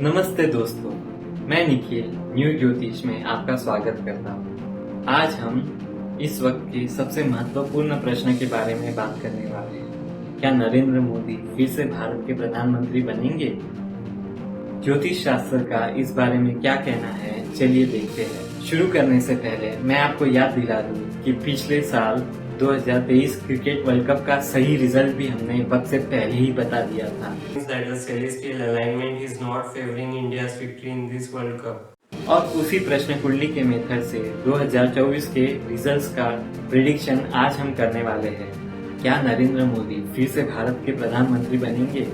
नमस्ते दोस्तों, मैं निखिल न्यू ज्योतिष में आपका स्वागत करता हूँ। आज हम इस वक्त के सबसे महत्वपूर्ण प्रश्न के बारे में बात करने वाले हैं। क्या नरेंद्र मोदी फिर से भारत के प्रधानमंत्री बनेंगे? ज्योतिष शास्त्र का इस बारे में क्या कहना है, चलिए देखते हैं। शुरू करने से पहले मैं आपको याद दिला दूं कि पिछले साल 2023 क्रिकेट वर्ल्ड कप का सही रिजल्ट भी हमने वक्त से पहले ही बता दिया था। That the celestial alignment is not favoring India's victory in this World Cup. और उसी प्रश्न कुंडली के मेथड से 2024 के रिजल्ट्स का प्रिडिक्शन आज हम करने वाले हैं। क्या नरेंद्र मोदी फिर से भारत के प्रधानमंत्री बनेंगे?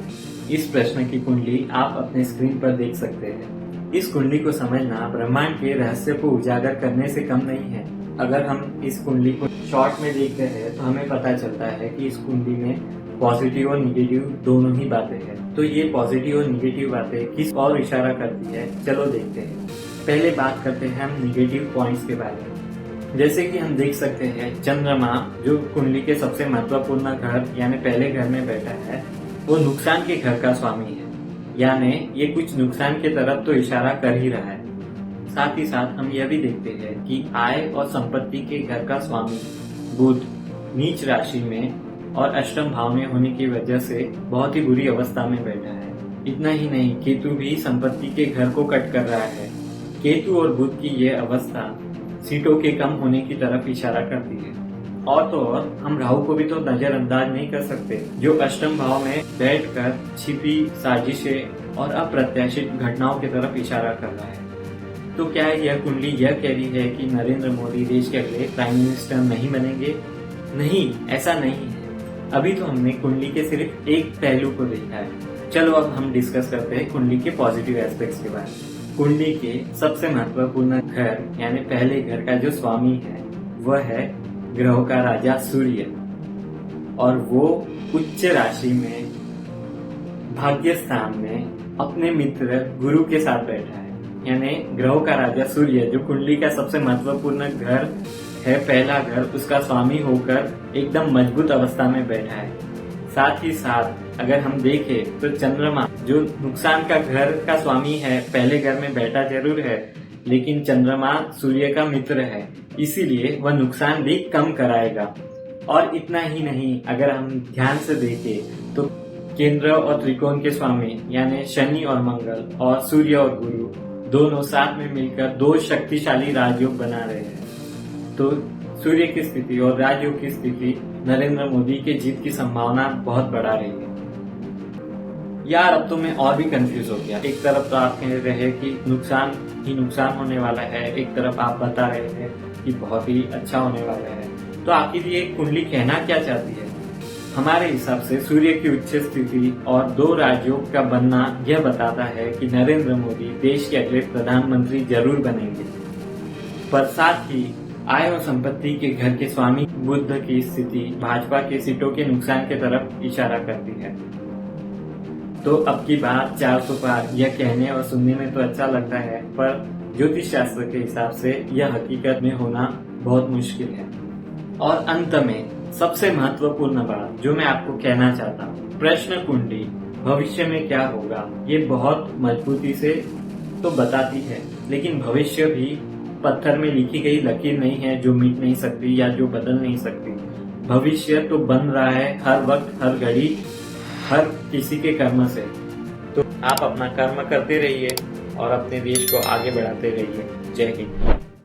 इस प्रश्न की कुंडली आप अपने स्क्रीन पर देख सकते हैं। इस कुंडली को समझना ब्रह्मांड के रहस्य को उजागर करने से कम नहीं है। अगर हम इस कुंडली को शॉर्ट में देखते हैं तो हमें पता चलता है कि इस कुंडली में पॉजिटिव और निगेटिव दोनों ही बातें हैं। तो ये पॉजिटिव और निगेटिव बातें किस और इशारा करती है, चलो देखते हैं। पहले बात करते हैं हम निगेटिव पॉइंट्स के बारे में। जैसे कि हम देख सकते हैं, चंद्रमा जो कुंडली के सबसे महत्वपूर्ण घर यानी पहले घर में बैठा है, वो नुकसान के घर का स्वामी है, यानी ये कुछ नुकसान की तरफ तो इशारा कर ही रहा है। साथ ही साथ हम यह भी देखते हैं कि आय और संपत्ति के घर का स्वामी बुध नीच राशि में और अष्टम भाव में होने की वजह से बहुत ही बुरी अवस्था में बैठा है। इतना ही नहीं, केतु भी संपत्ति के घर को कट कर रहा है। केतु और बुध की यह अवस्था सीटों के कम होने की तरफ इशारा करती है। और तो और हम राहु को भी तो नजरअंदाज नहीं कर सकते, जो अष्टम भाव में बैठकर छिपी साजिशें और अप्रत्याशित घटनाओं की तरफ इशारा कर रहा है। तो क्या यह कुंडली यह कह रही है कि नरेंद्र मोदी देश के अगले प्राइम मिनिस्टर नहीं बनेंगे? नहीं, ऐसा नहीं है। अभी तो हमने कुंडली के सिर्फ एक पहलू को देखा है। चलो अब हम डिस्कस करते हैं कुंडली के पॉजिटिव एस्पेक्ट्स के बारे में। कुंडली के सबसे महत्वपूर्ण घर यानी पहले घर का जो स्वामी है वह है ग्रहों का राजा सूर्य, और वो उच्च राशि में भाग्य स्थान में अपने मित्र गुरु के साथ बैठा है। यानी ग्रहों का राजा सूर्य जो कुंडली का सबसे महत्वपूर्ण घर है, पहला घर, उसका स्वामी होकर एकदम मजबूत अवस्था में बैठा है। साथ ही साथ अगर हम देखें तो चंद्रमा जो नुकसान का घर का स्वामी है, पहले घर में बैठा जरूर है, लेकिन चंद्रमा सूर्य का मित्र है, इसीलिए वह नुकसान भी कम कराएगा। और इतना ही नहीं, अगर हम ध्यान से देखें तो केंद्र और त्रिकोण के स्वामी यानी शनि और मंगल और सूर्य और गुरु दोनों साथ में मिलकर दो शक्तिशाली राजयोग बना रहे हैं। तो सूर्य की स्थिति और राजयोग की स्थिति नरेंद्र मोदी के जीत की संभावना बहुत बढ़ा रही है। यार अब तो मैं और भी कंफ्यूज हो गया। एक तरफ तो आप कह रहे हैं कि नुकसान ही नुकसान होने वाला है, एक तरफ आप बता रहे हैं कि बहुत ही अच्छा होने वाला है। तो आखिर ये कुंडली कहना क्या चाहती है? हमारे हिसाब से सूर्य की उच्च स्थिति और दो राजयोग का बनना यह बताता है कि नरेंद्र मोदी देश के अगले प्रधानमंत्री जरूर बनेंगे। पर साथ ही आय और संपत्ति के घर के स्वामी बुध की स्थिति भाजपा के सीटों के नुकसान की तरफ इशारा करती है। तो अब की बात 400 पार, यह कहने और सुनने में तो अच्छा लगता है, पर ज्योतिष शास्त्र के हिसाब से यह हकीकत में होना बहुत मुश्किल है। और अंत में सबसे महत्वपूर्ण बात जो मैं आपको कहना चाहता हूँ, प्रश्न कुंडली भविष्य में क्या होगा ये बहुत मजबूती से तो बताती है, लेकिन भविष्य भी पत्थर में लिखी गई लकीर नहीं है जो मिट नहीं सकती या जो बदल नहीं सकती। भविष्य तो बन रहा है हर वक्त, हर घड़ी, हर किसी के कर्म से। तो आप अपना कर्म करते रहिए और अपने देश को आगे बढ़ाते रहिए। जय हिंद।